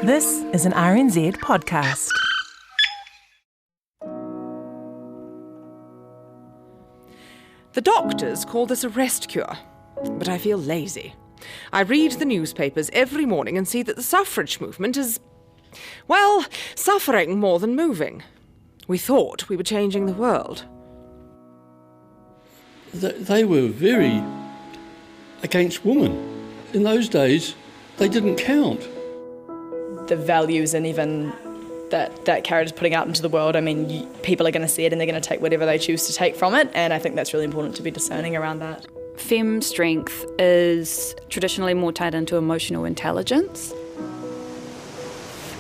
This is an RNZ podcast. The doctors call this a rest cure, but I feel lazy. I read the newspapers every morning and see that the suffrage movement is, well, suffering more than moving. We thought we were changing the world. They were very against women. In those days, they didn't count. The values and even that character's putting out into the world, I mean, people are going to see it and they're going to take whatever they choose to take from it, and I think that's really important to be discerning around that. Femme strength is traditionally more tied into emotional intelligence.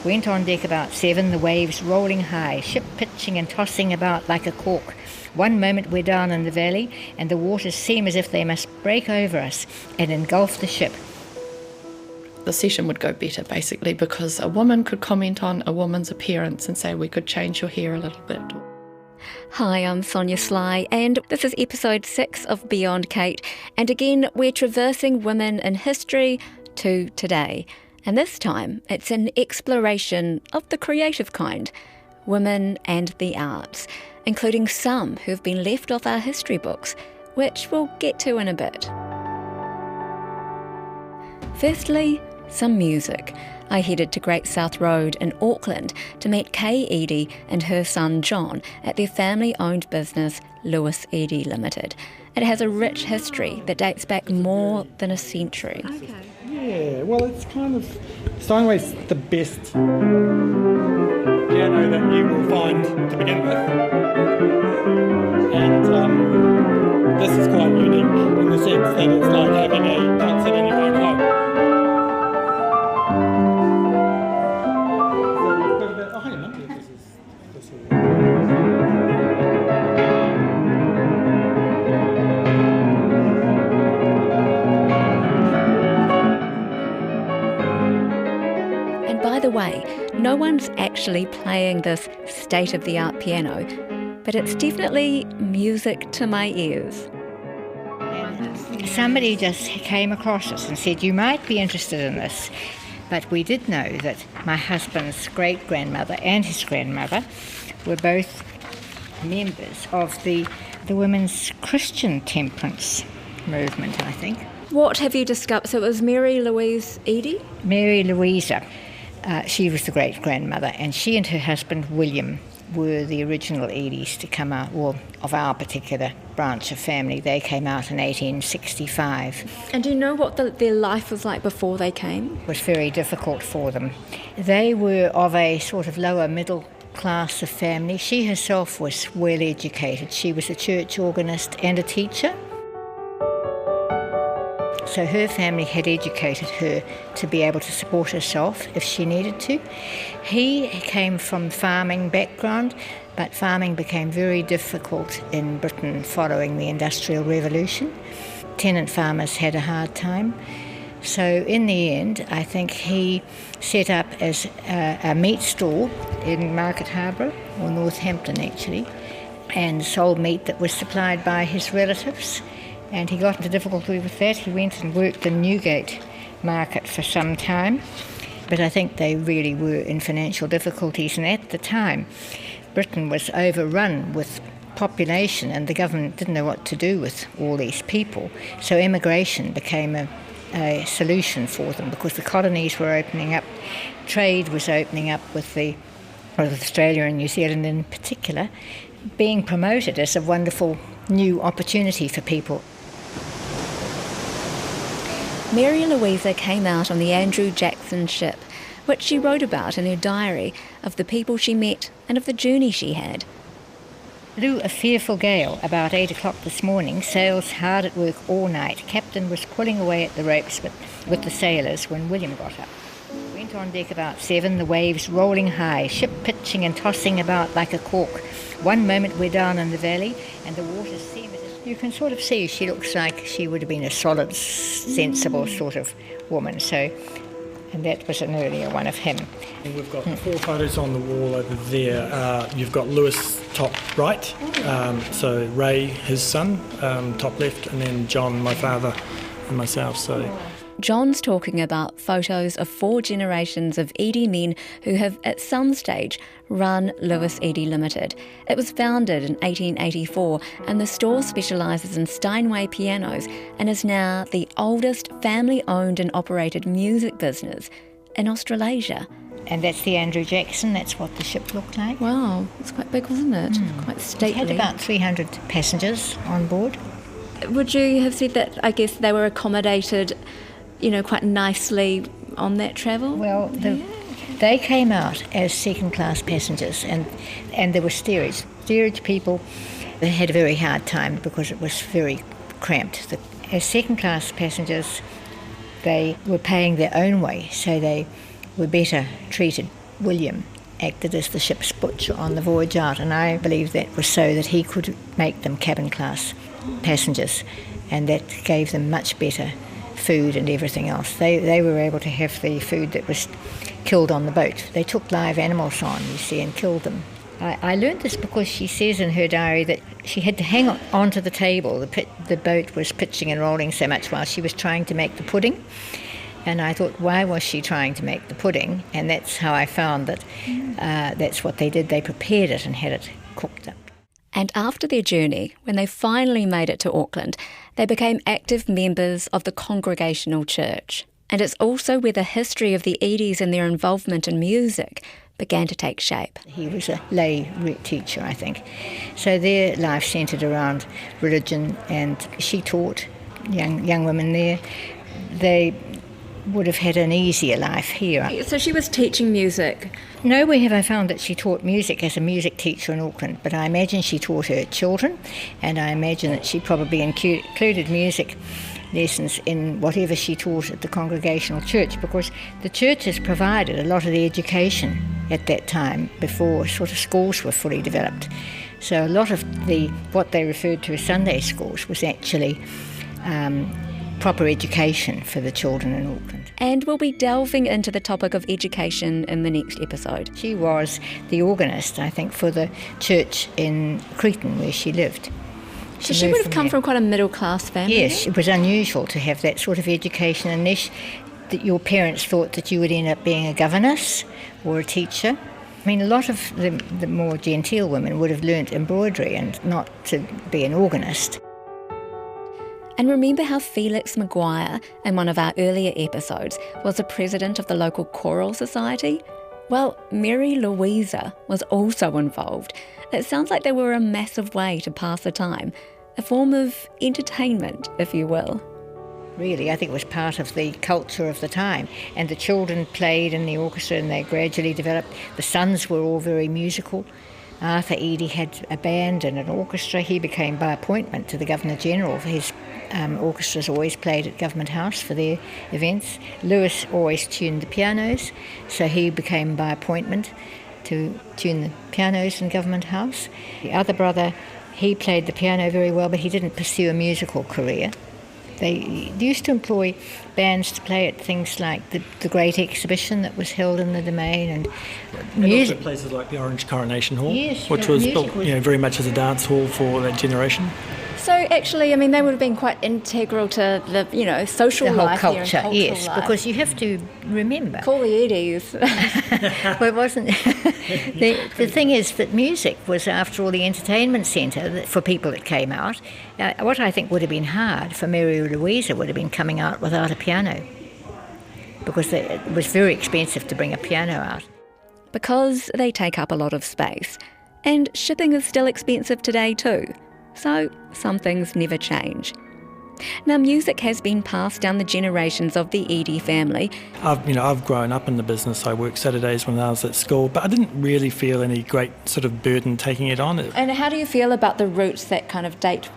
Went on deck about 7, the waves rolling high, ship pitching and tossing about like a cork. One moment we're down in the valley and the waters seem as if they must break over us and engulf the ship. The session would go better, basically, because a woman could comment on a woman's appearance and say, we could change your hair a little bit. Hi, I'm Sonia Sly, and this is episode 6 of Beyond Kate. And again, we're traversing women in history to today. And this time, it's an exploration of the creative kind, women and the arts, including some who've been left off our history books, which we'll get to in a bit. Firstly, some music. I headed to Great South Road in Auckland to meet Kay Eadie and her son John at their family-owned business Lewis Eadie Limited. It has a rich history that dates back more than a century. Okay. Yeah, well, it's Steinway's the best piano that you will find to begin with. And this is quite unique in the sense that it's like having a concert in your own home. By the way, no one's actually playing this state-of-the-art piano, but it's definitely music to my ears. And somebody just came across us and said, you might be interested in this. But we did know that my husband's great-grandmother and his grandmother were both members of the women's Christian temperance movement, I think. What have you discovered? So it was Mary Louise Eadie? Mary Louisa. She was the great-grandmother, and she and her husband, William, were the original Eadies to come out, or of our particular branch of family. They came out in 1865. And do you know what their life was like before they came? It was very difficult for them. They were of a sort of lower middle class of family. She herself was well educated. She was a church organist and a teacher. So her family had educated her to be able to support herself if she needed to. He came from farming background, but farming became very difficult in Britain following the Industrial Revolution. Tenant farmers had a hard time. So in the end, I think he set up as a meat stall in Market Harborough, or Northampton actually, and sold meat that was supplied by his relatives. And he got into difficulty with that. He went and worked in Newgate Market for some time. But I think they really were in financial difficulties. And at the time, Britain was overrun with population and the government didn't know what to do with all these people. So immigration became a solution for them because the colonies were opening up. Trade was opening up with Australia and New Zealand in particular, being promoted as a wonderful new opportunity for people. Mary Louisa came out on the Andrew Jackson ship, which she wrote about in her diary of the people she met and of the journey she had. Blew a fearful gale about 8 o'clock this morning, sails hard at work all night. Captain was pulling away at the ropes with the sailors when William got up. Went on deck about 7, the waves rolling high, ship pitching and tossing about like a cork. One moment we're down in the valley and the waters seem as if... You can sort of see she looks like she would have been a solid, sensible sort of woman. So, and that was an earlier one of him. And we've got 4 photos on the wall over there. You've got Lewis top right, so Ray, his son, top left, and then John, my father, and myself. So John's talking about photos of 4 generations of Edie men who have at some stage run Lewis Edie Limited. It was founded in 1884 and the store specialises in Steinway pianos and is now the oldest family-owned and operated music business in Australasia. And that's the Andrew Jackson, that's what the ship looked like. Wow, it's quite big, wasn't it? Quite stately. It had about 300 passengers on board. Would you have said that, I guess, they were accommodated, quite nicely on that travel? Well, they came out as second-class passengers, and there were steerage. Steerage people, they had a very hard time because it was very cramped. As second-class passengers, they were paying their own way, so they were better treated. William acted as the ship's butcher on the voyage out, and I believe that was so that he could make them cabin-class passengers, and that gave them much better food and everything else. They were able to have the food that was killed on the boat. They took live animals on, you see, and killed them. I learned this because she says in her diary that she had to hang onto the table. The boat was pitching and rolling so much while she was trying to make the pudding. And I thought, why was she trying to make the pudding? And that's how I found that that's what they did. They prepared it and had it cooked up. And after their journey, when they finally made it to Auckland, they became active members of the Congregational Church. And it's also where the history of the Edies and their involvement in music began to take shape. He was a lay teacher, I think. So their life centred around religion, and she taught young women there. They would have had an easier life here. So she was teaching music? Nowhere have I found that she taught music as a music teacher in Auckland, but I imagine she taught her children, and I imagine that she probably included music lessons in whatever she taught at the Congregational Church, because the churches provided a lot of the education at that time before sort of schools were fully developed. So a lot of what they referred to as Sunday schools was actually proper education for the children in Auckland. And we'll be delving into the topic of education in the next episode. She was the organist, I think, for the church in Cretan where she lived. So she would have come from quite a middle-class family? Yes, it was unusual to have that sort of education unless that your parents thought that you would end up being a governess or a teacher. I mean, a lot of the more genteel women would have learnt embroidery and not to be an organist. And remember how Felix Maguire, in one of our earlier episodes, was the president of the local choral society? Well, Mary Louisa was also involved. It sounds like they were a massive way to pass the time, a form of entertainment, if you will. Really, I think it was part of the culture of the time. And the children played in the orchestra and they gradually developed. The sons were all very musical. Arthur Edie had a band and an orchestra. He became by appointment to the Governor-General. His orchestras always played at Government House for their events. Lewis always tuned the pianos, so he became by appointment to tune the pianos in Government House. The other brother, he played the piano very well, but he didn't pursue a musical career. They used to employ bands to play at things like the Great Exhibition that was held in the Domain, and music. Also places like the Orange Coronation Hall, yes, which was built very much as a dance hall for that generation. So actually, I mean, they would have been quite integral to the, social life. The whole culture, cultural yes, life. because you have to remember. Call the Edies. Well, it wasn't. The thing is that music was, after all, the entertainment centre for people that came out. What I think would have been hard for Mary Louisa would have been coming out without a piano, because it was very expensive to bring a piano out. Because they take up a lot of space. And shipping is still expensive today too. So some things never change. Now, music has been passed down the generations of the Edie family. I've grown up in the business. I worked Saturdays when I was at school, but I didn't really feel any great sort of burden taking it on. And how do you feel about the roots that kind of date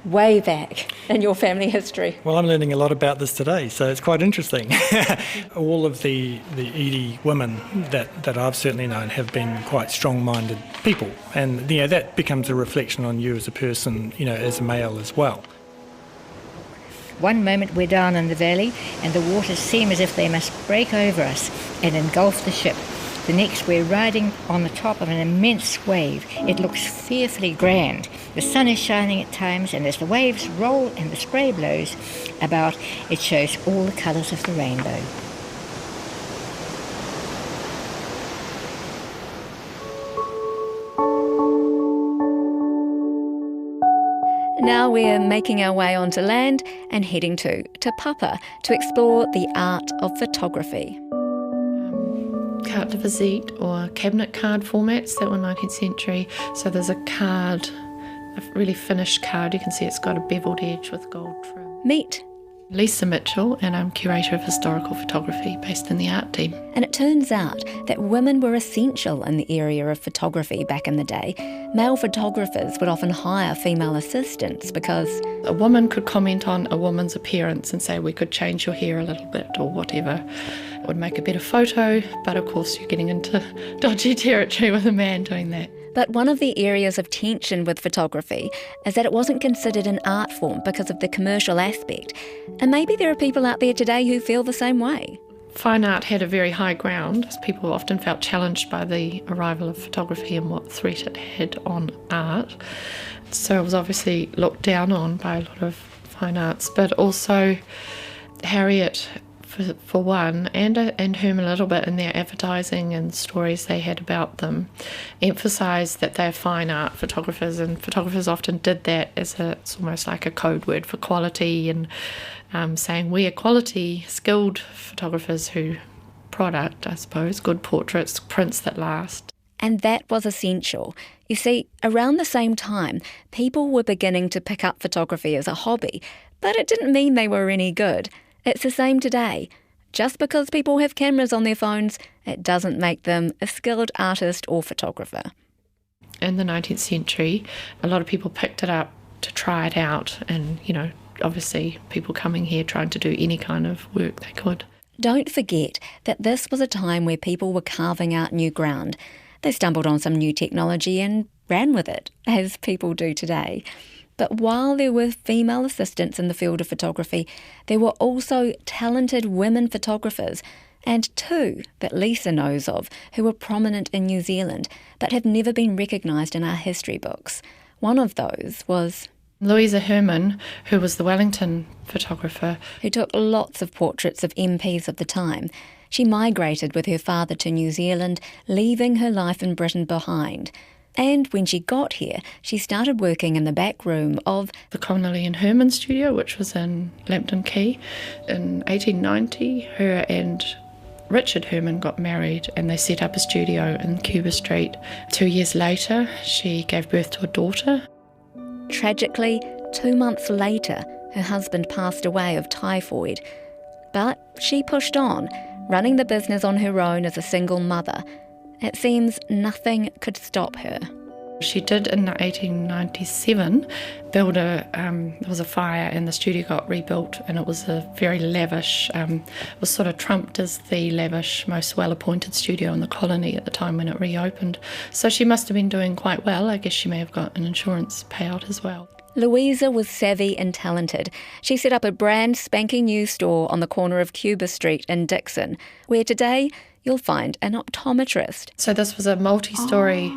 way back in your family history? Well, I'm learning a lot about this today, so it's quite interesting. All of the Edie women that I've certainly known have been quite strong-minded people, and that becomes a reflection on you as a person, as a male as well. One moment we're down in the valley and the waters seem as if they must break over us and engulf the ship. The next, we're riding on the top of an immense wave. It looks fearfully grand. The sun is shining at times, and as the waves roll and the spray blows about, it shows all the colours of the rainbow. Now we're making our way onto land and heading to Te Papa to explore the art of photography. Carte de visite or cabinet card formats that were 19th century. So there's a card, a really finished card. You can see it's got a beveled edge with gold trim. Meet Lisa Mitchell, and I'm curator of historical photography based in the art team. And it turns out that women were essential in the area of photography back in the day. Male photographers would often hire female assistants because a woman could comment on a woman's appearance and say, we could change your hair a little bit or whatever. It would make a better photo, but of course you're getting into dodgy territory with a man doing that. But one of the areas of tension with photography is that it wasn't considered an art form because of the commercial aspect. And maybe there are people out there today who feel the same way. Fine art had a very high ground. People often felt challenged by the arrival of photography and what threat it had on art. So it was obviously looked down on by a lot of fine arts, but also Harriet, for one, and Herman a little bit in their advertising and stories they had about them, emphasised that they're fine art photographers, and photographers often did that as it's almost like a code word for quality, and saying we are quality, skilled photographers who product, I suppose, good portraits, prints that last. And that was essential. You see, around the same time, people were beginning to pick up photography as a hobby, but it didn't mean they were any good. It's the same today. Just because people have cameras on their phones, it doesn't make them a skilled artist or photographer. In the 19th century, a lot of people picked it up to try it out, and, obviously people coming here trying to do any kind of work they could. Don't forget that this was a time where people were carving out new ground. They stumbled on some new technology and ran with it, as people do today. But while there were female assistants in the field of photography, there were also talented women photographers, and two that Lisa knows of who were prominent in New Zealand but have never been recognised in our history books. One of those was Louisa Herman, who was the Wellington photographer, who took lots of portraits of MPs of the time. She migrated with her father to New Zealand, leaving her life in Britain behind. And when she got here, she started working in the back room of the Connolly and Herman studio, which was in Lambton Quay. In 1890, her and Richard Herman got married and they set up a studio in Cuba Street. 2 years later, she gave birth to a daughter. Tragically, 2 months later, her husband passed away of typhoid. But she pushed on, running the business on her own as a single mother. It seems nothing could stop her. She did in 1897 build there was a fire and the studio got rebuilt, and it was a very lavish, it was sort of trumped as the lavish, most well-appointed studio in the colony at the time when it reopened. So she must have been doing quite well. I guess she may have got an insurance payout as well. Louisa was savvy and talented. She set up a brand spanking new store on the corner of Cuba Street in Dixon, where today you'll find an optometrist. So this was a multi-storey.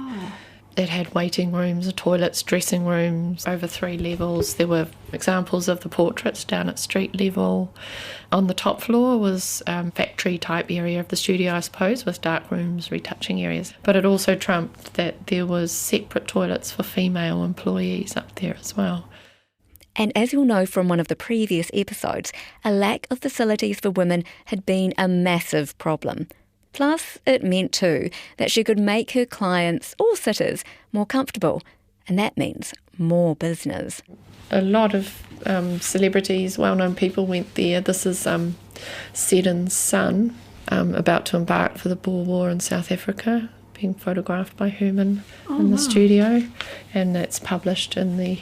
It had waiting rooms, toilets, dressing rooms, over 3 levels. There were examples of the portraits down at street level. On the top floor was factory-type area of the studio, I suppose, with dark rooms, retouching areas. But it also trumped that there was separate toilets for female employees up there as well. And as you'll know from one of the previous episodes, a lack of facilities for women had been a massive problem. Plus, it meant too that she could make her clients or sitters more comfortable, and that means more business. A lot of celebrities, well-known people went there. This is Seddon's son, about to embark for the Boer War in South Africa, being photographed by Herman in the studio, and it's published in the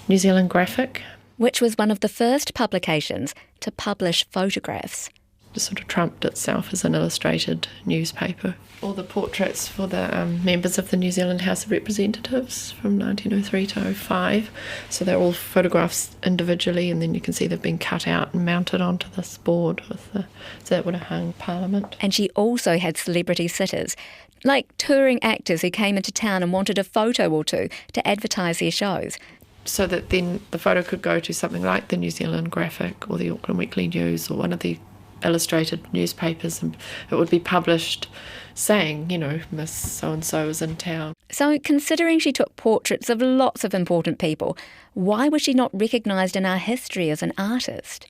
New Zealand Graphic. Which was one of the first publications to publish photographs. sort of trumped itself as an illustrated newspaper. All the portraits for the members of the New Zealand House of Representatives from 1903 to 05. So they're all photographs individually, and then you can see they've been cut out and mounted onto this board so that would have hung Parliament. And she also had celebrity sitters, like touring actors who came into town and wanted a photo or two to advertise their shows. So that then the photo could go to something like the New Zealand Graphic or the Auckland Weekly News or one of the illustrated newspapers, and it would be published saying, Miss So-and-so is in town. So considering she took portraits of lots of important people, why was she not recognised in our history as an artist?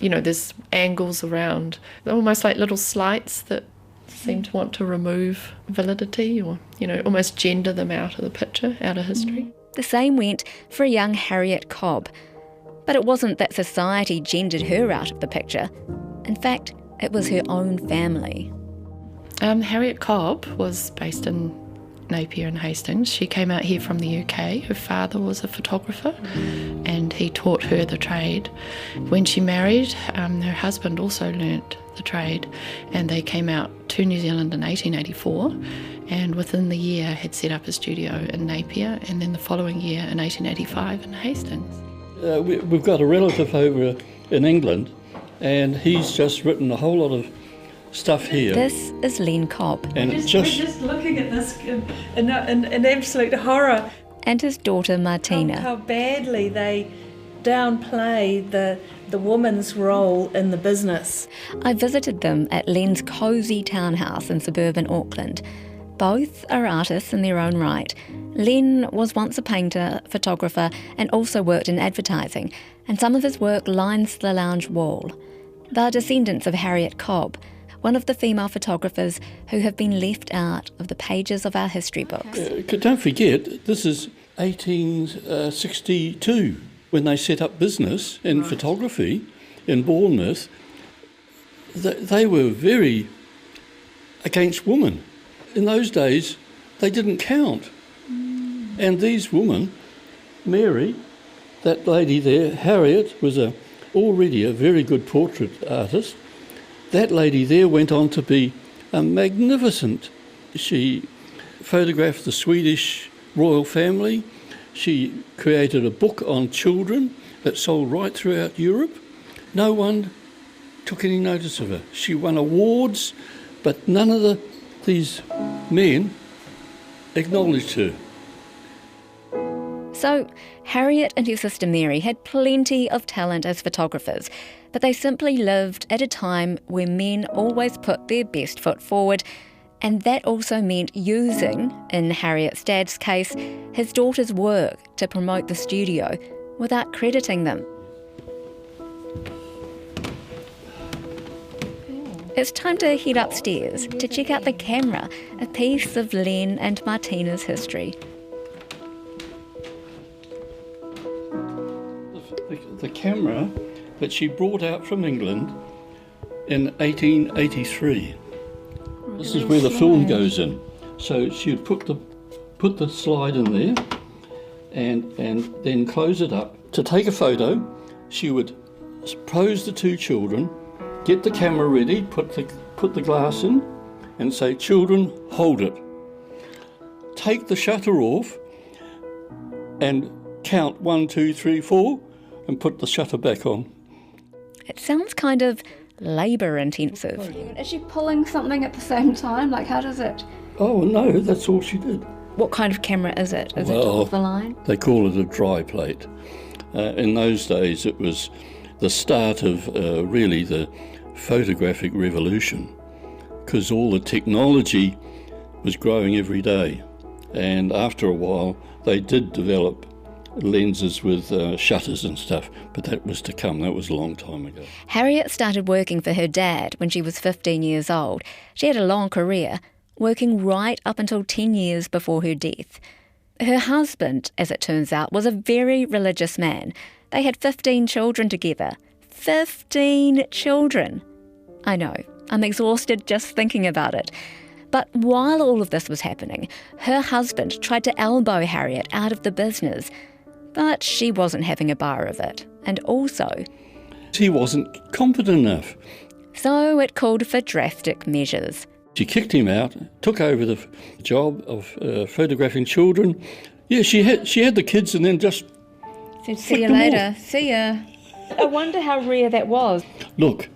There's angles around, almost like little slights that seem to want to remove validity or, almost gender them out of the picture, out of history. The same went for a young Harriet Cobb. But it wasn't that society gendered her out of the picture. In fact, it was her own family. Harriet Cobb was based in Napier and Hastings. She came out here from the UK. Her father was a photographer and he taught her the trade. When she married, her husband also learnt the trade, and they came out to New Zealand in 1884, and within the year had set up a studio in Napier, and then the following year in 1885 in Hastings. We've got a relative over in England, and he's just written a whole lot of stuff here. This is Len Cobb. And we're just looking at this in absolute horror. And his daughter Martina. How badly they downplay the woman's role in the business. I visited them at Len's cosy townhouse in suburban Auckland. Both are artists in their own right. Len was once a painter, photographer, and also worked in advertising, and some of his work lines the lounge wall. They're descendants of Harriet Cobb, one of the female photographers who have been left out of the pages of our history books. Don't forget, this is 1862, when they set up business in photography in Bournemouth. They were very against women. In those days, they didn't count. And these women, Mary, that lady there, Harriet, was already a very good portrait artist. That lady there went on to be a magnificent. She photographed the Swedish royal family. She created a book on children that sold right throughout Europe. No one took any notice of her. She won awards, but none of these men acknowledged her. So, Harriet and her sister Mary had plenty of talent as photographers, but they simply lived at a time where men always put their best foot forward, and that also meant using, in Harriet's dad's case, his daughter's work to promote the studio without crediting them. It's time to head upstairs to check out the camera, a piece of Len and Martina's history. The camera that she brought out from England in 1883. This is where the film goes in. So she'd put the slide in there and then close it up. To take a photo, she would pose the two children, get the camera ready, put the glass in, and say, "Children, hold it." Take the shutter off and count 1, 2, 3, 4, and put the shutter back on. It sounds kind of labour intensive. Is she pulling something at the same time? Like, how does it? Oh no, that's all she did. What kind of camera is it? Is it top of the line? They call it a dry plate. In those days it was the start of really the photographic revolution, because all the technology was growing every day, and after a while they did develop lenses with shutters and stuff, but that was to come. That was a long time ago. Harriet started working for her dad when she was 15 years old. She had a long career, working right up until 10 years before her death. Her husband, as it turns out, was a very religious man. They had 15 children together. 15 children! I know, I'm exhausted just thinking about it. But while all of this was happening, her husband tried to elbow Harriet out of the business. But she wasn't having a bar of it. And also, he wasn't competent enough. So it called for drastic measures. She kicked him out, took over the job of photographing children. Yeah, she had the kids and then just So see you later. See ya. I wonder how rare that was. Look,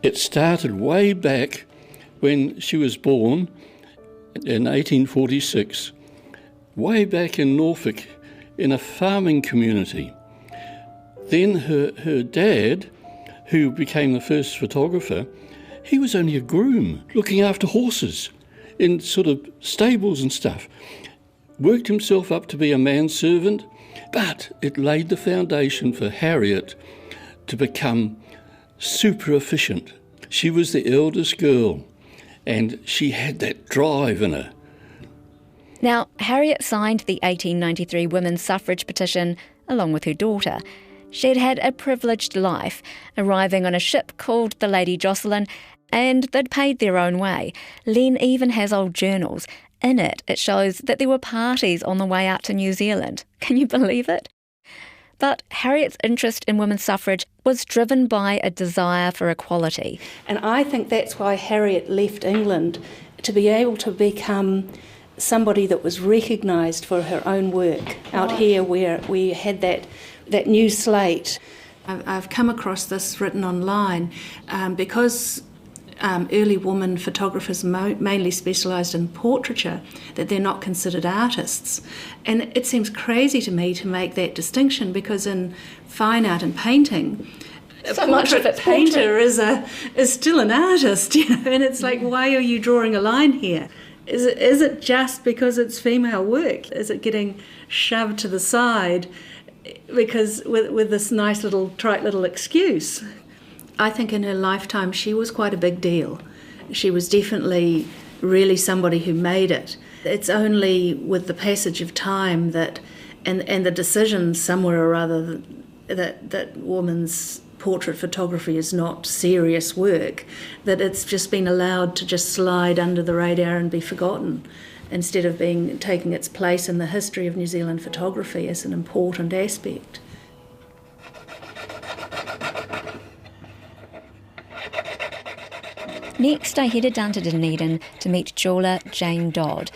it started way back when she was born in 1846, way back in Norfolk, in a farming community. Then her dad, who became the first photographer, he was only a groom looking after horses in sort of stables and stuff. Worked himself up to be a manservant, but it laid the foundation for Harriet to become super efficient. She was the eldest girl, and she had that drive in her. Now, Harriet signed the 1893 women's suffrage petition along with her daughter. She'd had a privileged life, arriving on a ship called the Lady Jocelyn, and they'd paid their own way. Len even has old journals. In it shows that there were parties on the way out to New Zealand. Can you believe it? But Harriet's interest in women's suffrage was driven by a desire for equality. And I think that's why Harriet left England, to be able to become somebody that was recognised for her own work out here where we had that new slate. I've come across this written online because early woman photographers mainly specialised in portraiture, that they're not considered artists. And it seems crazy to me to make that distinction, because in fine art and painting, So much of it's painter is still an artist, you know, and it's like, why are you drawing a line here? Is it just because it's female work? Is it getting shoved to the side because with this nice little trite little excuse? I think in her lifetime she was quite a big deal. She was definitely really somebody who made it. It's only with the passage of time that and the decision somewhere or other that women's portrait photography is not serious work, that it's just been allowed to just slide under the radar and be forgotten, instead of taking its place in the history of New Zealand photography as an important aspect. Next, I headed down to Dunedin to meet jeweller Jane Dodd.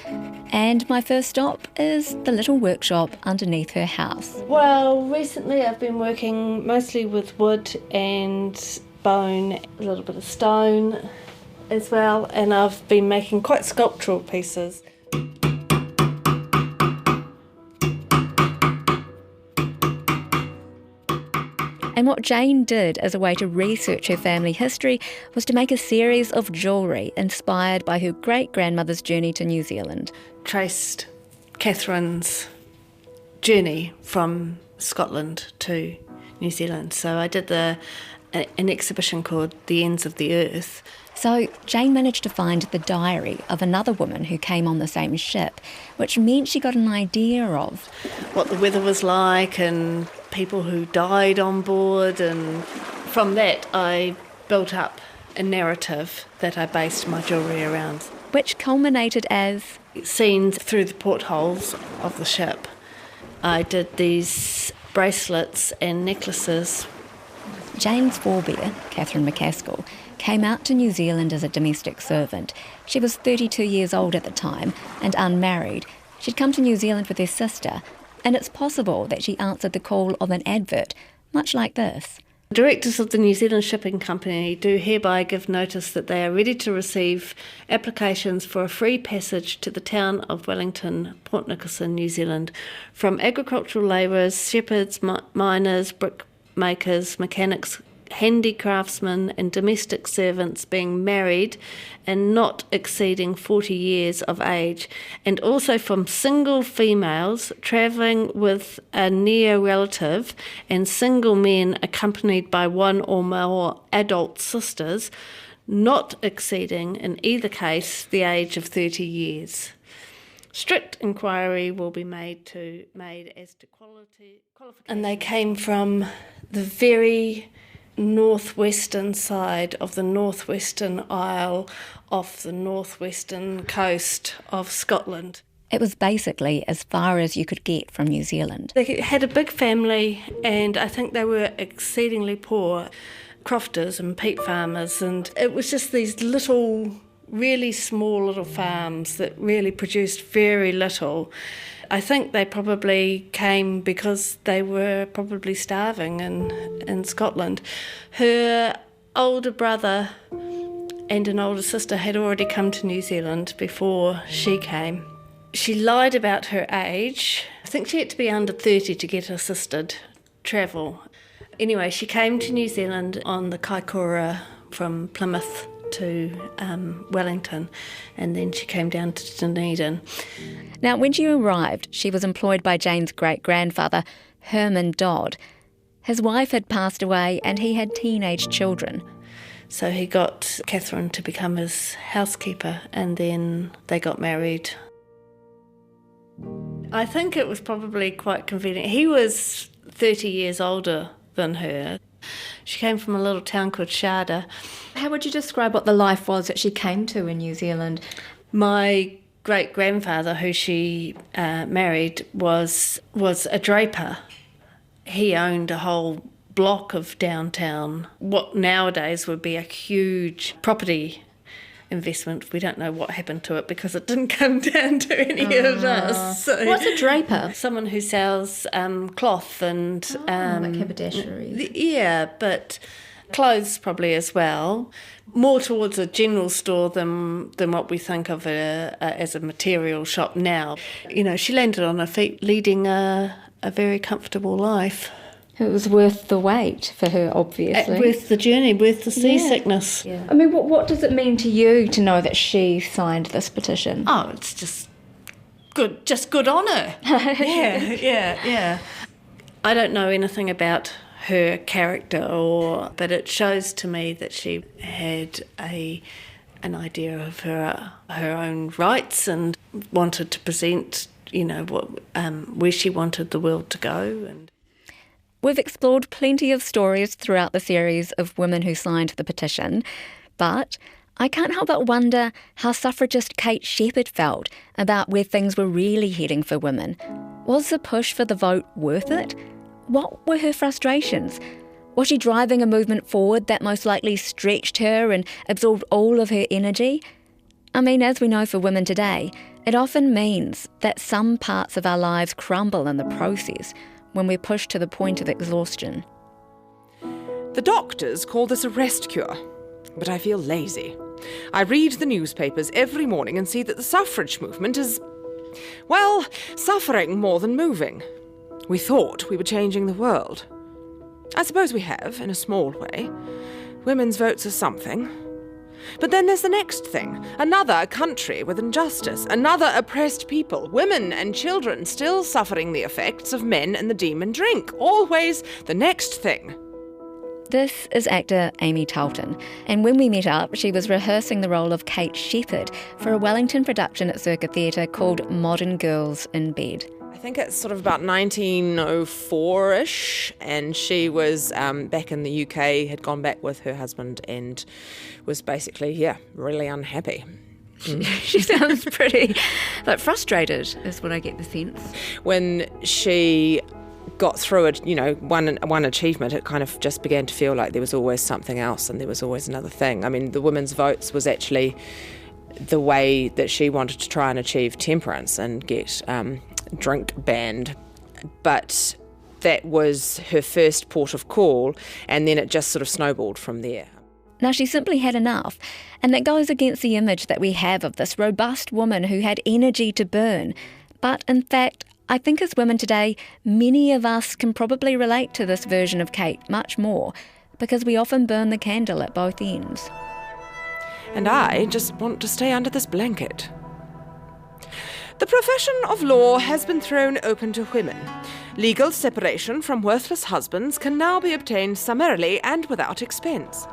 And my first stop is the little workshop underneath her house. Well, recently I've been working mostly with wood and bone, a little bit of stone as well, and I've been making quite sculptural pieces. And what Jane did as a way to research her family history was to make a series of jewellery inspired by her great-grandmother's journey to New Zealand. Traced Catherine's journey from Scotland to New Zealand. So I did an exhibition called The Ends of the Earth. So Jane managed to find the diary of another woman who came on the same ship, which meant she got an idea of what the weather was like and people who died on board, and from that I built up a narrative that I based my jewellery around. Which culminated as scenes through the portholes of the ship. I did these bracelets and necklaces. Jane's forebear, Catherine McCaskill, came out to New Zealand as a domestic servant. She was 32 years old at the time and unmarried. She'd come to New Zealand with her sister, and it's possible that she answered the call of an advert, much like this. Directors of the New Zealand Shipping Company do hereby give notice that they are ready to receive applications for a free passage to the town of Wellington, Port Nicholson, New Zealand, from agricultural labourers, shepherds, miners, brickmakers, mechanics, handicraftsmen and domestic servants being married and not exceeding 40 years of age, and also from single females travelling with a near relative and single men accompanied by one or more adult sisters, not exceeding in either case the age of 30 years. Strict inquiry will be made as to qualification. And they came from the very northwestern side of the northwestern isle off the northwestern coast of Scotland. It was basically as far as you could get from New Zealand. They had a big family, and I think they were exceedingly poor. crofters and peat farmers, and it was just these little, really small little farms that really produced very little. I think they probably came because they were probably starving in Scotland. Her older brother and an older sister had already come to New Zealand before she came. She lied about her age. I think she had to be under 30 to get assisted travel. Anyway, she came to New Zealand on the Kaikoura from Plymouth to Wellington, and then she came down to Dunedin. Now, when she arrived, she was employed by Jane's great-grandfather, Herman Dodd. His wife had passed away and he had teenage children. So he got Catherine to become his housekeeper, and then they got married. I think it was probably quite convenient. He was 30 years older than her. She came from a little town called Sharda. How would you describe what the life was that she came to in New Zealand? My great-grandfather, who she married, was a draper. He owned a whole block of downtown, what nowadays would be a huge property investment. We don't know what happened to it because it didn't come down to any of us. So, what's a draper? Someone who sells cloth and... like haberdashery. Yeah, but clothes probably as well. More towards a general store than what we think of as a material shop now. You know, she landed on her feet leading a very comfortable life. It was worth the wait for her, obviously. Worth the journey, worth the seasickness. Yeah. I mean, what does it mean to you to know that she signed this petition? Oh, it's just good on her. Yeah. I don't know anything about her character, but it shows to me that she had an idea of her own rights and wanted to present, where she wanted the world to go. And we've explored plenty of stories throughout the series of women who signed the petition, but I can't help but wonder how suffragist Kate Shepherd felt about where things were really heading for women. Was the push for the vote worth it? What were her frustrations? Was she driving a movement forward that most likely stretched her and absorbed all of her energy? I mean, as we know for women today, it often means that some parts of our lives crumble in the process when we're pushed to the point of exhaustion. The doctors call this a rest cure, but I feel lazy. I read the newspapers every morning and see that the suffrage movement is, well, suffering more than moving. We thought we were changing the world. I suppose we have, in a small way. Women's votes are something. But then there's the next thing. Another country with injustice. Another oppressed people. Women and children still suffering the effects of men and the demon drink. Always the next thing. This is actor Amy Talton, and when we met up, she was rehearsing the role of Kate Shepherd for a Wellington production at Circa Theatre called Modern Girls in Bed. I think it's sort of about 1904-ish, and she was back in the UK, had gone back with her husband and was basically, really unhappy. She sounds pretty frustrated, is what I get the sense. When she got through it, one achievement, it kind of just began to feel like there was always something else and there was always another thing. I mean, the women's votes was actually the way that she wanted to try and achieve temperance and get drink banned, but that was her first port of call, and then it just sort of snowballed from there. Now, she simply had enough, and that goes against the image that we have of this robust woman who had energy to burn. But in fact, I think as women today, many of us can probably relate to this version of Kate much more, because we often burn the candle at both ends. And I just want to stay under this blanket. The profession of law has been thrown open to women. Legal separation from worthless husbands can now be obtained summarily and without expense.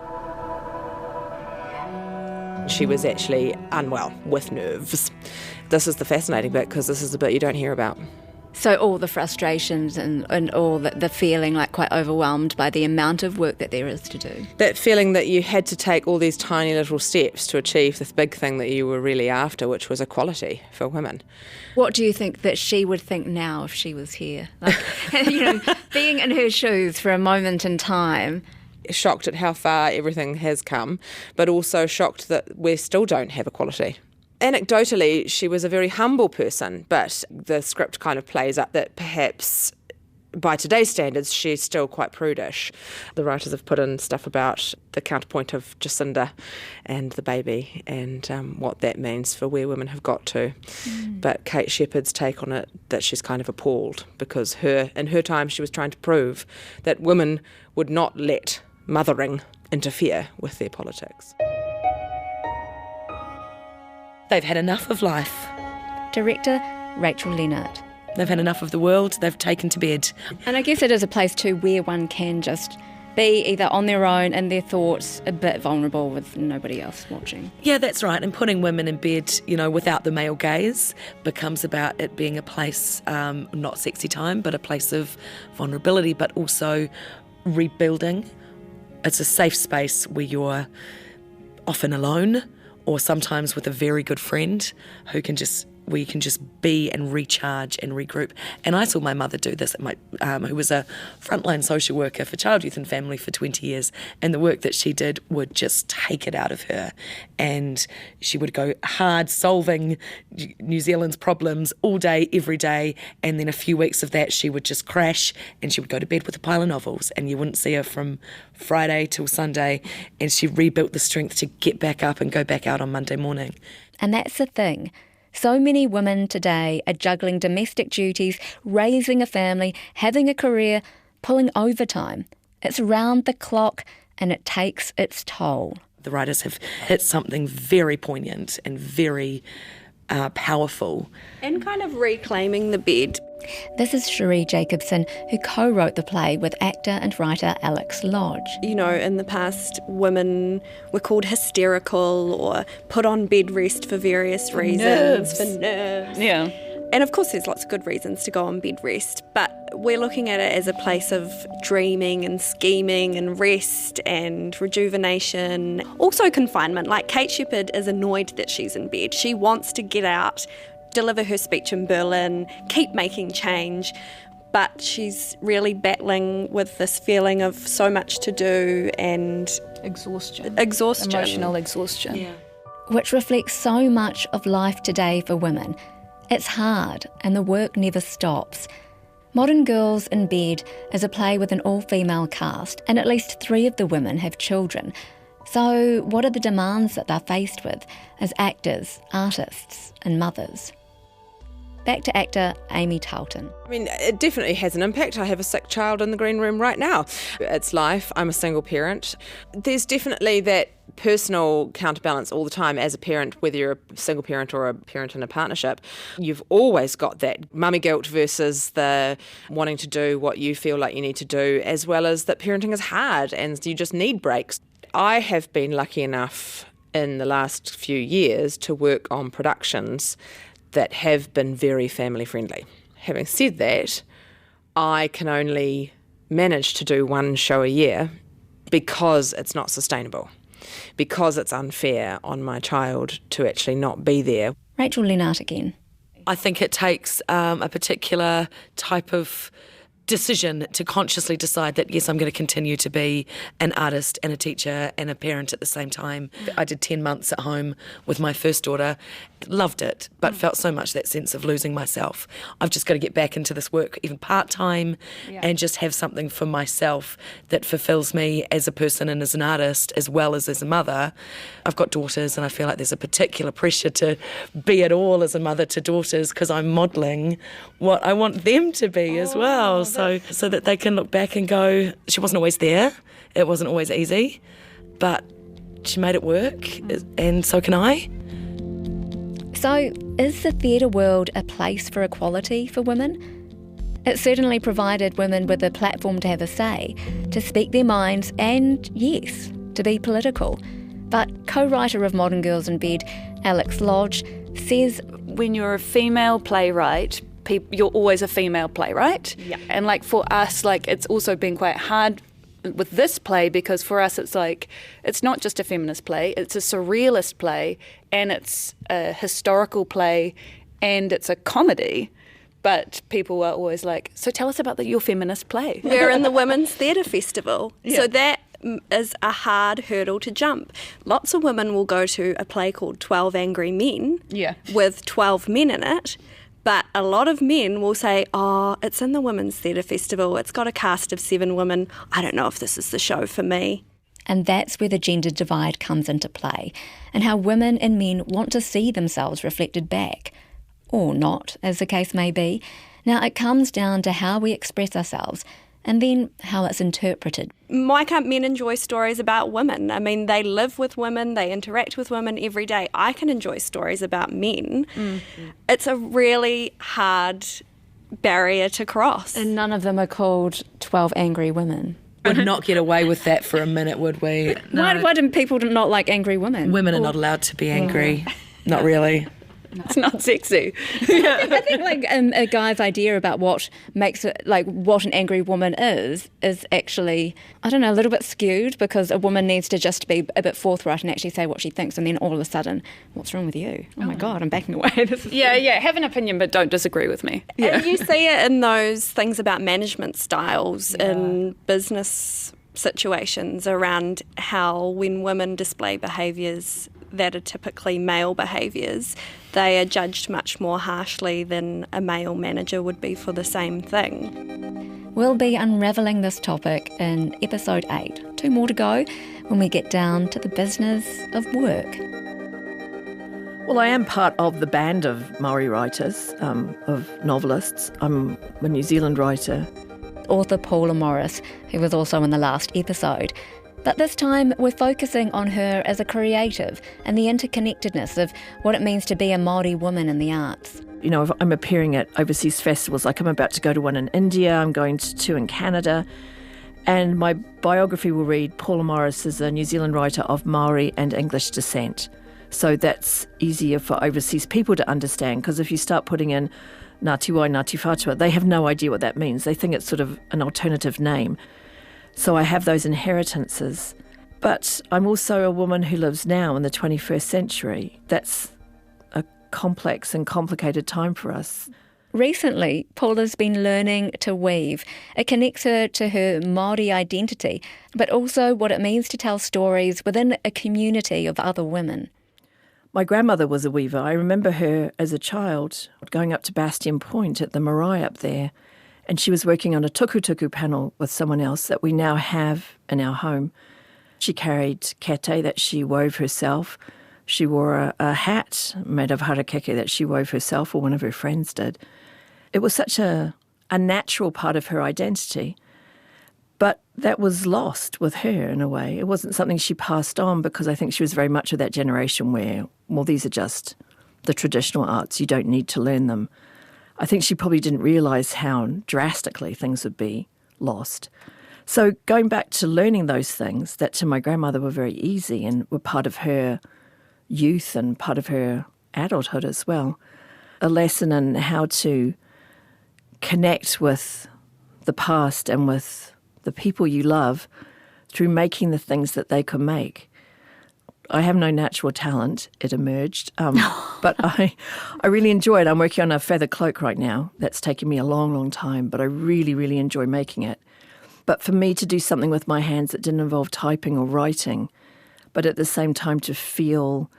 She was actually unwell with nerves. This is the fascinating bit, because this is the bit you don't hear about. So all the frustrations and all the feeling like quite overwhelmed by the amount of work that there is to do. That feeling that you had to take all these tiny little steps to achieve this big thing that you were really after, which was equality for women. What do you think that she would think now if she was here? Like, being in her shoes for a moment in time, shocked at how far everything has come, but also shocked that we still don't have equality. Anecdotally, she was a very humble person, but the script kind of plays up that perhaps by today's standards, she's still quite prudish. The writers have put in stuff about the counterpoint of Jacinda and the baby and what that means for where women have got to. But Kate Shepherd's take on it, that she's kind of appalled because in her time she was trying to prove that women would not let mothering interfere with their politics. They've had enough of life. Director Rachel Leonard. They've had enough of the world. They've taken to bed. And I guess it is a place too where one can just be either on their own and their thoughts, a bit vulnerable with nobody else watching. Yeah, that's right. And putting women in bed, without the male gaze becomes about it being a place, not sexy time, but a place of vulnerability, but also rebuilding. It's a safe space where you're often alone or sometimes with a very good friend where you can just be and recharge and regroup. And I saw my mother do this, who was a frontline social worker for child, youth and family for 20 years. And the work that she did would just take it out of her. And she would go hard solving New Zealand's problems all day, every day. And then a few weeks of that, she would just crash and she would go to bed with a pile of novels. And you wouldn't see her from Friday till Sunday. And she rebuilt the strength to get back up and go back out on Monday morning. And that's the thing. So many women today are juggling domestic duties, raising a family, having a career, pulling overtime. It's round the clock and it takes its toll. The writers have hit something very poignant and very powerful. And kind of reclaiming the bed. This is Cherie Jacobson, who co-wrote the play with actor and writer Alex Lodge. In the past, women were called hysterical or put on bed rest for various reasons. For nerves. Yeah. And of course there's lots of good reasons to go on bed rest, but we're looking at it as a place of dreaming and scheming and rest and rejuvenation. Also confinement, like Kate Shepherd is annoyed that she's in bed. She wants to get out, deliver her speech in Berlin, keep making change, but she's really battling with this feeling of so much to do and Exhaustion. Emotional exhaustion. Yeah. Which reflects so much of life today for women. It's hard and the work never stops. Modern Girls in Bed is a play with an all-female cast and at least 3 of the women have children. So what are the demands that they're faced with as actors, artists and mothers? Back to actor Amy Tarleton. It definitely has an impact. I have a sick child in the green room right now. It's life. I'm a single parent. There's definitely that personal counterbalance all the time as a parent, whether you're a single parent or a parent in a partnership. You've always got that mummy guilt versus the wanting to do what you feel like you need to do, as well as that parenting is hard and you just need breaks. I have been lucky enough in the last few years to work on productions that have been very family friendly. Having said that, I can only manage to do 1 show a year because it's not sustainable, because it's unfair on my child to actually not be there. Rachel Leonard again. I think it takes a particular type of decision to consciously decide that, yes, I'm going to continue to be an artist and a teacher and a parent at the same time. I did 10 months at home with my first daughter, loved it, but felt so much that sense of losing myself. I've just got to get back into this work, even part-time, and just have something for myself that fulfills me as a person and as an artist, as well as a mother. I've got daughters and I feel like there's a particular pressure to be it all as a mother to daughters because I'm modelling what I want them to be as well. So that they can look back and go, she wasn't always there, it wasn't always easy, but she made it work, and so can I. So, is the theatre world a place for equality for women? It certainly provided women with a platform to have a say, to speak their minds and, yes, to be political. But co-writer of Modern Girls in Bed, Alex Lodge, says when you're a female playwright, you're always a female playwright. Yeah. And for us, it's also been quite hard with this play because for us it's not just a feminist play, it's a surrealist play and it's a historical play and it's a comedy. But people are always so tell us about your feminist play. We're in the Women's Theatre Festival. Yeah. So that is a hard hurdle to jump. Lots of women will go to a play called 12 Angry Men with 12 men in it, but a lot of men will say, oh, it's in the Women's Theatre Festival, it's got a cast of 7 women, I don't know if this is the show for me. And that's where the gender divide comes into play, and how women and men want to see themselves reflected back. Or not, as the case may be. Now, it comes down to how we express ourselves, and then how it's interpreted. Why can't men enjoy stories about women? I mean, they live with women, they interact with women every day. I can enjoy stories about men. It's a really hard barrier to cross. And none of them are called 12 Angry Women. Would not get away with that for a minute, would we? No. Why do people not like angry women? Women are not allowed to be angry. Not really. It's not sexy. I think like a guy's idea about what makes it, like what an angry woman is actually, I don't know, a little bit skewed, because a woman needs to just be a bit forthright and actually say what she thinks, and then all of a sudden, what's wrong with you? Oh my God, I'm backing away. Have an opinion, but don't disagree with me. And you see it in those things about management styles in business situations around how when women display behaviours that are typically male behaviours, they are judged much more harshly than a male manager would be for the same thing. We'll be unravelling this topic in episode 8. 2 more to go when we get down to the business of work. Well, I am part of the band of Maori writers, of novelists. I'm a New Zealand writer. Author Paula Morris, who was also in the last episode. But this time we're focusing on her as a creative and the interconnectedness of what it means to be a Māori woman in the arts. You know, if I'm appearing at overseas festivals, like I'm about to go to one in India, I'm going to two in Canada, and my biography will read, Paula Morris is a New Zealand writer of Māori and English descent. So that's easier for overseas people to understand, because if you start putting in Ngāti Wai, Ngāti Whātua, they have no idea what that means. They think it's sort of an alternative name. So I have those inheritances. But I'm also a woman who lives now in the 21st century. That's a complex and complicated time for us. Recently, Paula's been learning to weave. It connects her to her Māori identity, but also what it means to tell stories within a community of other women. My grandmother was a weaver. I remember her as a child going up to Bastion Point at the marae up there, and she was working on a tukutuku panel with someone else that we now have in our home. She carried kete that she wove herself. She wore a hat made of harakeke that she wove herself, or one of her friends did. It was such a natural part of her identity. But that was lost with her in a way. It wasn't something she passed on, because I think she was very much of that generation where, well, these are just the traditional arts. You don't need to learn them. I think she probably didn't realise how drastically things would be lost. So going back to learning those things that to my grandmother were very easy and were part of her youth and part of her adulthood as well, a lesson in how to connect with the past and with the people you love through making the things that they could make. I have no natural talent, it emerged, but I really enjoy it. I'm working on a feather cloak right now. That's taken me a long, long time, but I really, really enjoy making it. But for me to do something with my hands that didn't involve typing or writing, but at the same time to feel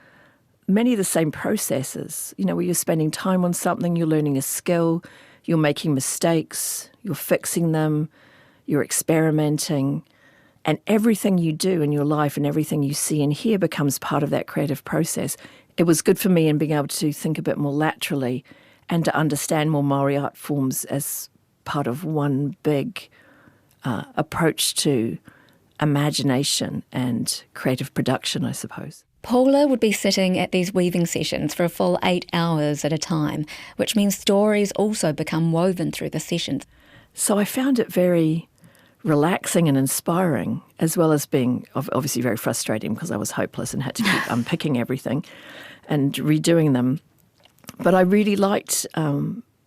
many of the same processes, you know, where you're spending time on something, you're learning a skill, you're making mistakes, you're fixing them, you're experimenting, and everything you do in your life and everything you see and hear becomes part of that creative process. It was good for me in being able to think a bit more laterally and to understand more Māori art forms as part of one big approach to imagination and creative production, I suppose. Paula would be sitting at these weaving sessions for a full 8 hours at a time, which means stories also become woven through the sessions. So I found it very relaxing and inspiring, as well as being obviously very frustrating because I was hopeless and had to keep unpicking everything and redoing them. But I really liked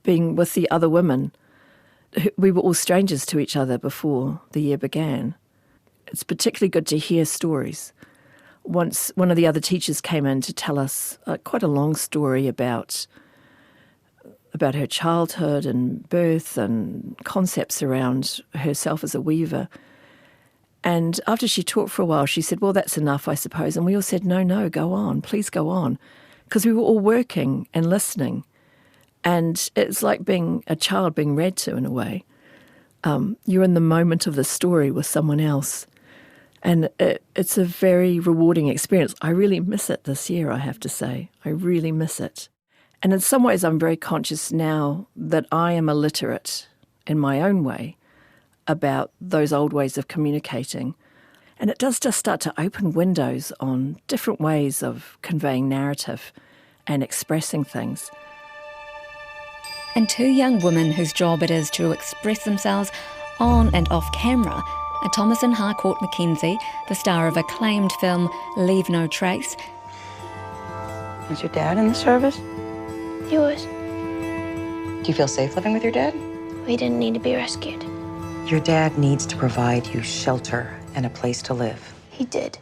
being with the other women. We were all strangers to each other before the year began. It's particularly good to hear stories. Once one of the other teachers came in to tell us quite a long story about her childhood and birth and concepts around herself as a weaver. And after she talked for a while, she said, well, that's enough, I suppose. And we all said, no, go on, please go on. Because we were all working and listening. And it's like being a child being read to in a way. You're in the moment of the story with someone else. And it's a very rewarding experience. I really miss it this year, I have to say. I really miss it. And in some ways, I'm very conscious now that I am illiterate in my own way about those old ways of communicating. And it does just start to open windows on different ways of conveying narrative and expressing things. And two young women whose job it is to express themselves on and off camera are Thomasin Harcourt Mackenzie, the star of acclaimed film Leave No Trace. Was your dad in the service? He was. Do you feel safe living with your dad? We didn't need to be rescued. Your dad needs to provide you shelter and a place to live. He did.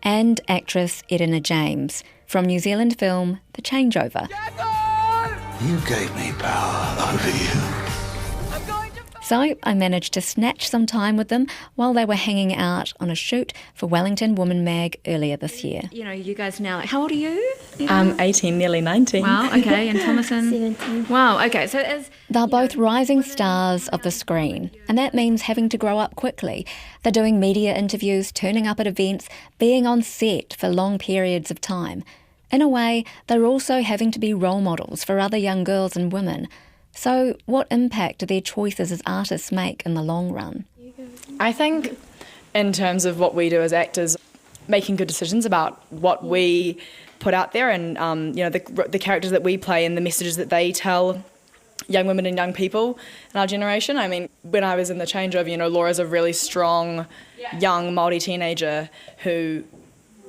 And actress Edina James from New Zealand film The Changeover. You gave me power over you. So I managed to snatch some time with them while they were hanging out on a shoot for Wellington Woman Mag earlier this year. You know, you guys now, how old are you? 18, nearly 19. Wow, okay, and Thomasin? 17. Wow, okay, so they're both rising stars of the screen, and that means having to grow up quickly. They're doing media interviews, turning up at events, being on set for long periods of time. In a way, they're also having to be role models for other young girls and women. So what impact do their choices as artists make in the long run? I think in terms of what we do as actors, making good decisions about what we put out there and the characters that we play and the messages that they tell young women and young people in our generation. I mean, when I was in The Changeover, Laura's a really strong, young Māori teenager who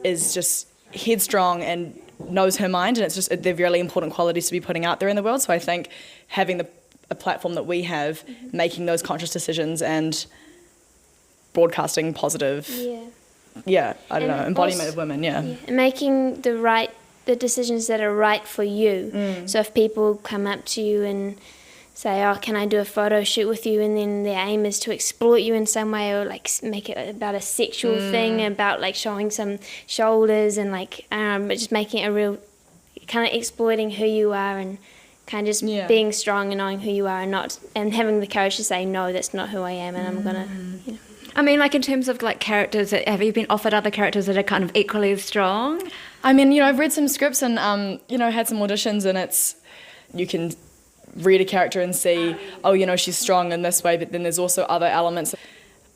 is just headstrong and knows her mind, and they're really important qualities to be putting out there in the world. So I think having a platform that we have, making those conscious decisions and broadcasting positive, embodiment of women, And making the decisions that are right for you. So if people come up to you and say, oh, can I do a photo shoot with you? And then their aim is to exploit you in some way, or like make it about a sexual thing, about like showing some shoulders and but just making it a real, kind of exploiting who you are and kind of just being strong and knowing who you are and having the courage to say, no, that's not who I am, and I'm gonna, I mean, like in terms of like characters, have you been offered other characters that are kind of equally as strong? I mean, I've read some scripts and, had some auditions, and you can read a character and see, she's strong in this way, but then there's also other elements.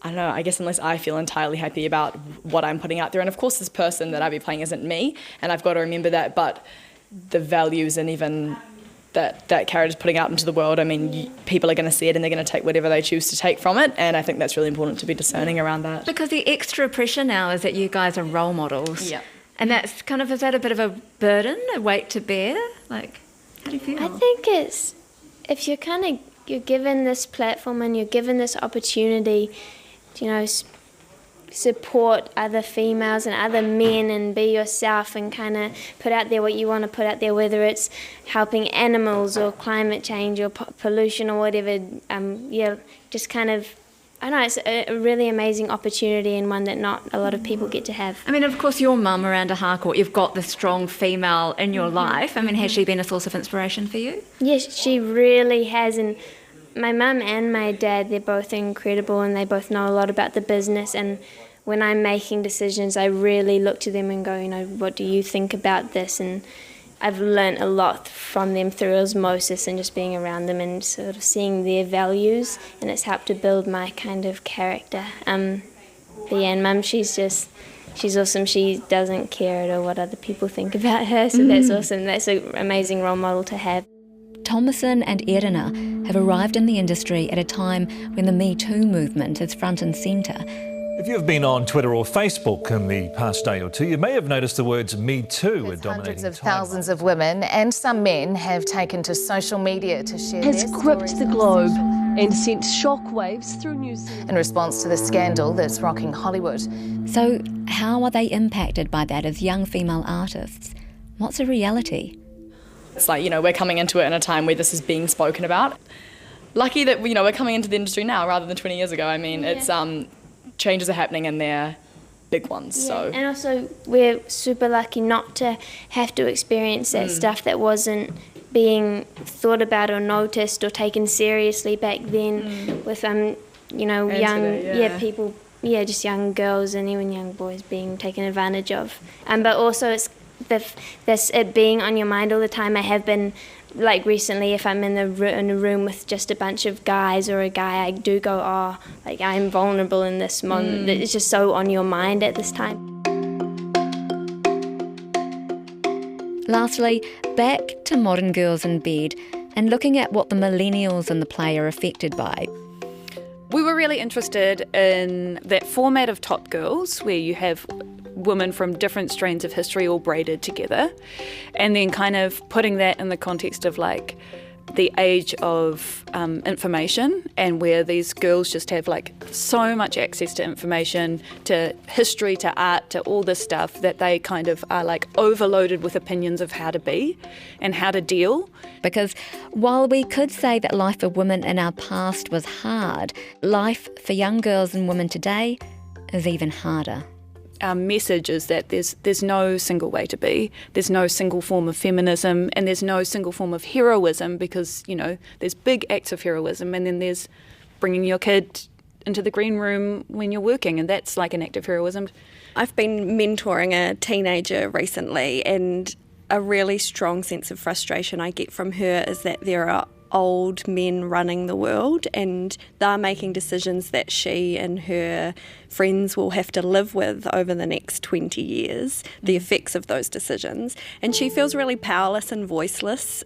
I don't know, I guess unless I feel entirely happy about what I'm putting out there. And of course this person that I'll be playing isn't me, and I've got to remember that, but the values and even that character's putting out into the world, I mean, people are going to see it and they're going to take whatever they choose to take from it, and I think that's really important to be discerning around that. Because the extra pressure now is that you guys are role models. Yeah. And that's kind of, is that a bit of a burden, a weight to bear? Like, how do you feel? I think it's, if you're given this platform and you're given this opportunity to, support other females and other men and be yourself and kind of put out there what you want to put out there, whether it's helping animals or climate change or pollution or whatever, just kind of, I don't know, it's a really amazing opportunity and one that not a lot of people get to have. I mean, of course, your mum, Miranda Harcourt, you've got the strong female in your life. I mean, has she been a source of inspiration for you? Yes, she really has, and my mum and my dad, they're both incredible and they both know a lot about the business, and when I'm making decisions, I really look to them and go, what do you think about this? And I've learnt a lot from them through osmosis and just being around them and sort of seeing their values, and it's helped to build my kind of character. And Mum, she's awesome. She doesn't care at all what other people think about her, so that's awesome. That's an amazing role model to have. Thomasin and Edina have arrived in the industry at a time when the Me Too movement is front and centre. If you've been on Twitter or Facebook in the past day or two, you may have noticed the words Me Too are dominating. Hundreds of thousands of women and some men have taken to social media to share has gripped the globe and sent shockwaves through New Zealand. In response to the scandal that's rocking Hollywood. So how are they impacted by that as young female artists? What's the reality? It's like, we're coming into it in a time where this is being spoken about. Lucky that, we're coming into the industry now rather than 20 years ago. I mean, it's changes are happening and they're big ones. Yeah, So and also we're super lucky not to have to experience that stuff that wasn't being thought about or noticed or taken seriously back then with you know, And young today, people, just young girls and even young boys being taken advantage of. But also it's this it being on your mind all the time. I have been, like recently, if I'm in a room with just a bunch of guys or a guy, I do go, oh, like I'm vulnerable in this moment. It's just so on your mind at this time. Lastly, back to modern girls in bed and looking at what the millennials in the play are affected by. We were really interested in that format of Top Girls, where you have women from different strands of history all braided together, and then kind of putting that in the context of like the age of information, and where these girls just have like so much access to information, to history, to art, to all this stuff, that they kind of are like overloaded with opinions of how to be and how to deal. Because while we could say that life for women in our past was hard, life for young girls and women today is even harder. Our message is that there's no single way to be, there's no single form of feminism, and there's no single form of heroism, because, you know, there's big acts of heroism, and then there's bringing your kid into the green room when you're working, and that's like an act of heroism. I've been mentoring a teenager recently, and a really strong sense of frustration I get from her is that there are old men running the world, and they're making decisions that she and her friends will have to live with over the next 20 years, the effects of those decisions. And she feels really powerless and voiceless.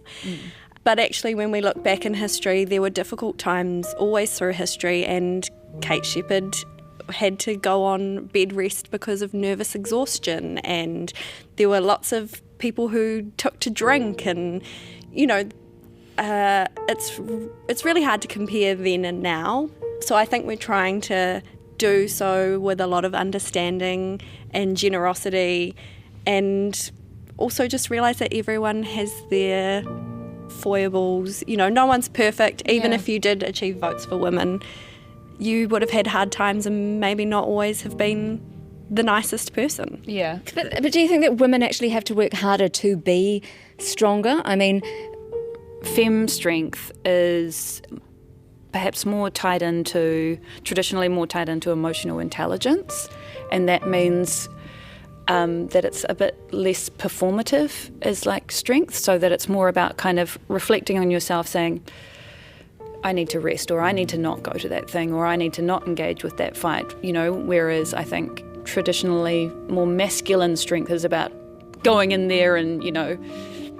But actually, when we look back in history, there were difficult times always through history, and Kate Shepherd had to go on bed rest because of nervous exhaustion, and there were lots of people who took to drink, and, you know, it's really hard to compare then and now. So I think we're trying to do so with a lot of understanding and generosity, and also just realise that everyone has their foibles. You know, no one's perfect. Even if you did achieve votes for women, you would have had hard times and maybe not always have been the nicest person. Yeah. But do you think that women actually have to work harder to be stronger? I mean, femme strength is perhaps traditionally more tied into emotional intelligence, and that means that it's a bit less performative as like strength, so that it's more about kind of reflecting on yourself, saying, I need to rest, or I need to not go to that thing, or I need to not engage with that fight, you know, whereas I think traditionally more masculine strength is about going in there and, you know,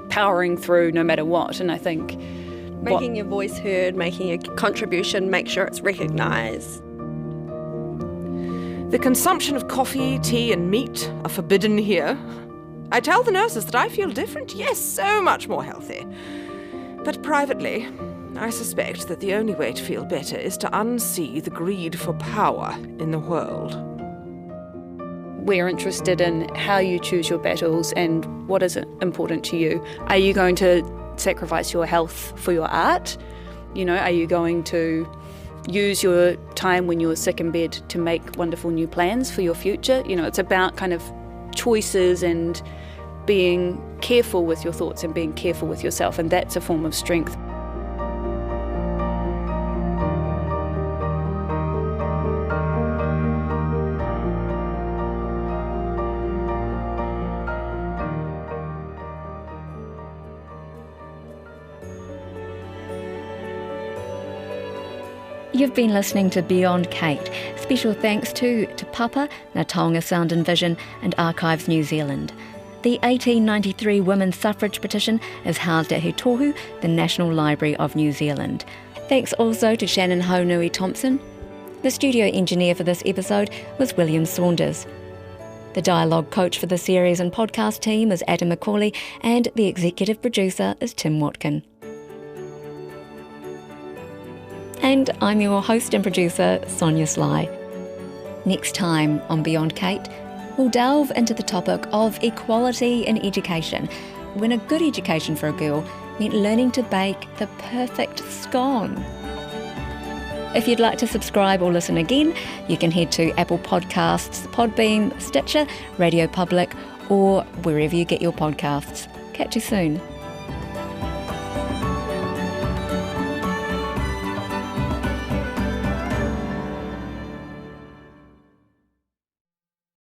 powering through no matter what. And I think making your voice heard, making a contribution, make sure it's recognised. The consumption of coffee, tea and meat are forbidden here. I tell the nurses that I feel different, yes, so much more healthy. But privately, I suspect that the only way to feel better is to unsee the greed for power in the world. We're interested in how you choose your battles and what is important to you. Are you going to sacrifice your health for your art? You know, are you going to use your time when you're sick in bed to make wonderful new plans for your future? You know, it's about kind of choices and being careful with your thoughts and being careful with yourself, and that's a form of strength. You've been listening to Beyond Kate. Special thanks to Te Papa, Ngā Taonga Sound and Vision and Archives New Zealand. The 1893 women's suffrage petition is housed at He Tohu, the National Library of New Zealand. Thanks also to Shannon Haunui Thompson. The studio engineer for this episode was William Saunders. The dialogue coach for the series and podcast team is Adam McCauley, and the executive producer is Tim Watkin. And I'm your host and producer, Sonia Sly. Next time on Beyond Kate, we'll delve into the topic of equality in education, when a good education for a girl meant learning to bake the perfect scone. If you'd like to subscribe or listen again, you can head to Apple Podcasts, Podbean, Stitcher, Radio Public, or wherever you get your podcasts. Catch you soon.